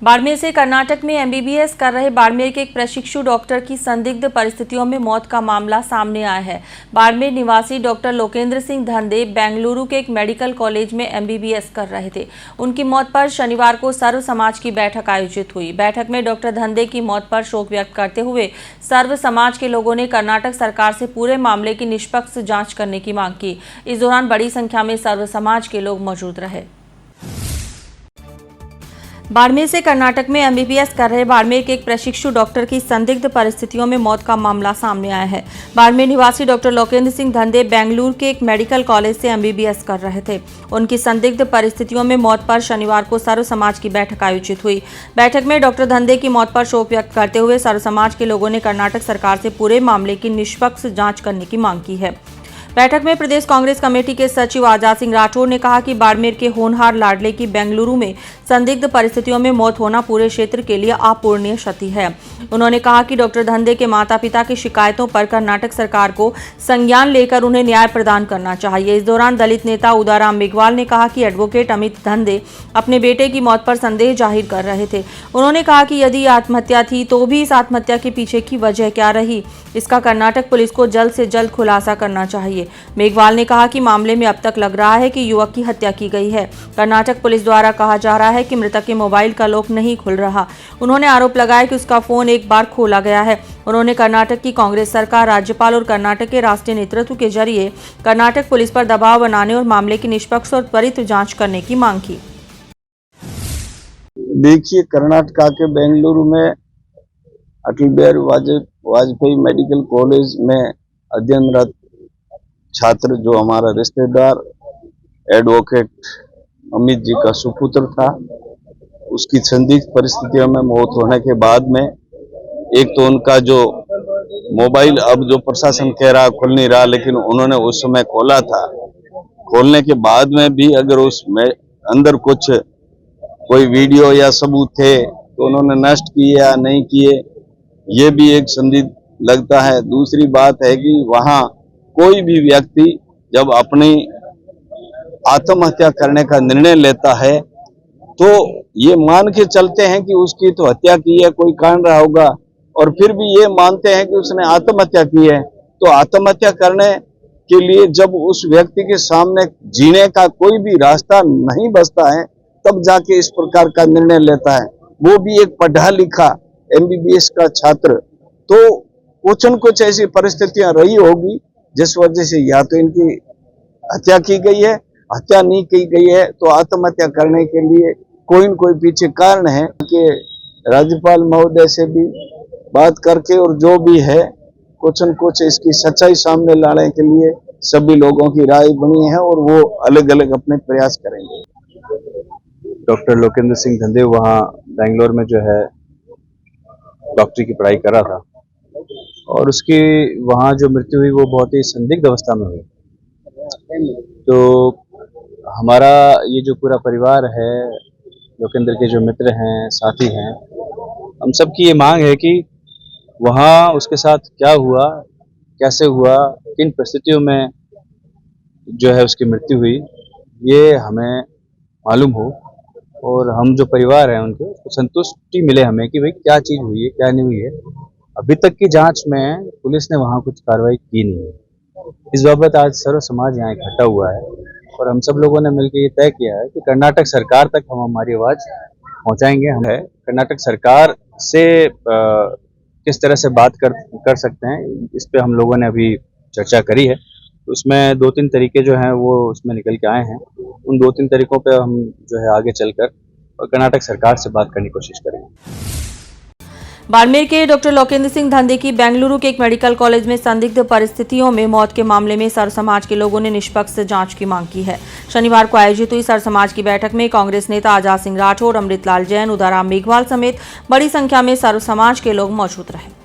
बाड़मेर से कर्नाटक में एमबीबीएस कर रहे बाड़मेर के एक प्रशिक्षु डॉक्टर की संदिग्ध परिस्थितियों में मौत का मामला सामने आया है। बाड़मेर निवासी डॉक्टर लोकेंद्र सिंह धंदे बेंगलुरु के एक मेडिकल कॉलेज में एमबीबीएस कर रहे थे। उनकी मौत पर शनिवार को सर्व समाज की बैठक आयोजित हुई। बैठक में डॉक्टर धंदे की मौत पर शोक व्यक्त करते हुए सर्व समाज के लोगों ने कर्नाटक सरकार से पूरे मामले की निष्पक्ष जाँच करने की मांग की। इस दौरान बड़ी संख्या में सर्व समाज के लोग मौजूद रहे। बाड़मेर से कर्नाटक में एमबीबीएस कर रहे बाड़मेर के एक प्रशिक्षु डॉक्टर की संदिग्ध परिस्थितियों में मौत का मामला सामने आया है। बाड़मेर निवासी डॉक्टर लोकेंद्र सिंह धंदे बेंगलुरु के एक मेडिकल कॉलेज से एमबीबीएस कर रहे थे। उनकी संदिग्ध परिस्थितियों में मौत पर शनिवार को सर्व समाज की बैठक आयोजित हुई। बैठक में डॉक्टर धंदे की मौत पर शोक व्यक्त करते हुए सर्व समाज के लोगों ने कर्नाटक सरकार से पूरे मामले की निष्पक्ष जाँच करने की मांग की है। बैठक में प्रदेश कांग्रेस कमेटी के सचिव आजाद सिंह राठौर ने कहा कि बाड़मेर के होनहार लाडले की बेंगलुरु में संदिग्ध परिस्थितियों में मौत होना पूरे क्षेत्र के लिए अपूरणीय क्षति है। उन्होंने कहा कि डॉक्टर धंदे के माता पिता की शिकायतों पर कर्नाटक सरकार को संज्ञान लेकर उन्हें न्याय प्रदान करना चाहिए। इस दौरान दलित नेता उदाराम मेघवाल ने कहा कि एडवोकेट अमित धंदे अपने बेटे की मौत पर संदेह जाहिर कर रहे थे। उन्होंने कहा कि यदि आत्महत्या थी तो भी इस आत्महत्या के पीछे की वजह क्या रही, इसका कर्नाटक पुलिस को जल्द से जल्द खुलासा करना चाहिए। मेघवाल ने कहा कि मामले में अब तक लग रहा है कि युवक की हत्या की गई है। कर्नाटक पुलिस द्वारा कहा जा रहा है कि मृतक के मोबाइल का लॉक नहीं खुल रहा। उन्होंने आरोप लगाया कि उसका फोन एक बार खोला गया है। उन्होंने कर्नाटक की कांग्रेस सरकार, राज्यपाल और कर्नाटक के राष्ट्रीय नेतृत्व के जरिए कर्नाटक पुलिस पर दबाव बनाने और मामले की निष्पक्ष और त्वरित जांच करने की मांग की। देखिए, कर्नाटक के बेंगलुरु में अटल बिहारी वाजपेयी मेडिकल कॉलेज में अध्ययनरत छात्र जो हमारा रिश्तेदार एडवोकेट अमित जी का सुपुत्र था, उसकी संदिग्ध परिस्थितियों में मौत होने के बाद में एक तो उनका जो मोबाइल अब जो प्रशासन कह रहा खुल नहीं रहा, लेकिन उन्होंने उस समय खोला था। खोलने के बाद में भी अगर उसमें अंदर कुछ कोई वीडियो या सबूत थे तो उन्होंने नष्ट किए या नहीं किए, ये भी एक संदिग्ध लगता है। दूसरी बात है कि वहाँ कोई भी व्यक्ति जब अपनी आत्महत्या करने का निर्णय लेता है तो ये मान के चलते हैं कि उसकी तो हत्या की है, कोई कारण रहा होगा, और फिर भी ये मानते हैं कि उसने आत्महत्या की है। तो आत्महत्या करने के लिए जब उस व्यक्ति के सामने जीने का कोई भी रास्ता नहीं बचता है, तब जाके इस प्रकार का निर्णय लेता है। वो भी एक पढ़ा लिखा एमबीबीएस का छात्र। तो कुछ न कुछ ऐसी परिस्थितियां रही होगी जिस वजह से या तो इनकी हत्या की गई है, हत्या नहीं की गई है तो आत्महत्या करने के लिए कोई न कोई पीछे कारण है। कि राज्यपाल महोदय से भी बात करके और जो भी है कुछ न कुछ इसकी सच्चाई सामने लाने के लिए सभी लोगों की राय बनी है और वो अलग अलग अपने प्रयास करेंगे। डॉक्टर लोकेंद्र सिंह धंदे वहाँ बेंगलोर में जो है डॉक्टरी की पढ़ाई कर रहा था और उसकी वहाँ जो मृत्यु हुई वो बहुत ही संदिग्ध अवस्था में हुई। तो हमारा ये जो पूरा परिवार है, लोकेंद्र के जो मित्र हैं, साथी हैं, हम सब की ये मांग है कि वहाँ उसके साथ क्या हुआ, कैसे हुआ, किन परिस्थितियों में जो है उसकी मृत्यु हुई, ये हमें मालूम हो और हम जो परिवार है उनको संतुष्टि मिले हमें कि भाई क्या चीज़ हुई है, क्या नहीं हुई है। अभी तक की जांच में पुलिस ने वहाँ कुछ कार्रवाई की नहीं है। इस बाबत आज सर्व समाज यहाँ इकट्ठा हुआ है और हम सब लोगों ने मिलकर ये तय किया है कि कर्नाटक सरकार तक हम हमारी आवाज़ पहुँचाएंगे। हम है कर्नाटक सरकार से किस तरह से बात कर सकते हैं, इस पे हम लोगों ने अभी चर्चा करी है। तो उसमें 2-3 तरीके जो हैं वो उसमें निकल के आए हैं। उन 2-3 तरीकों पे हम जो है आगे चलकर और कर्नाटक सरकार से बात करने की कोशिश करेंगे। बाड़मेर के डॉक्टर लोकेंद्र सिंह धंदे की बेंगलुरु के एक मेडिकल कॉलेज में संदिग्ध परिस्थितियों में मौत के मामले में सर्व समाज के लोगों ने निष्पक्ष जांच की मांग की है। शनिवार को आयोजित हुई सर्व समाज की बैठक में कांग्रेस नेता आजाद सिंह राठौर, अमृतलाल जैन, उदाराम मेघवाल समेत बड़ी संख्या में सर्व समाज के लोग मौजूद रहे।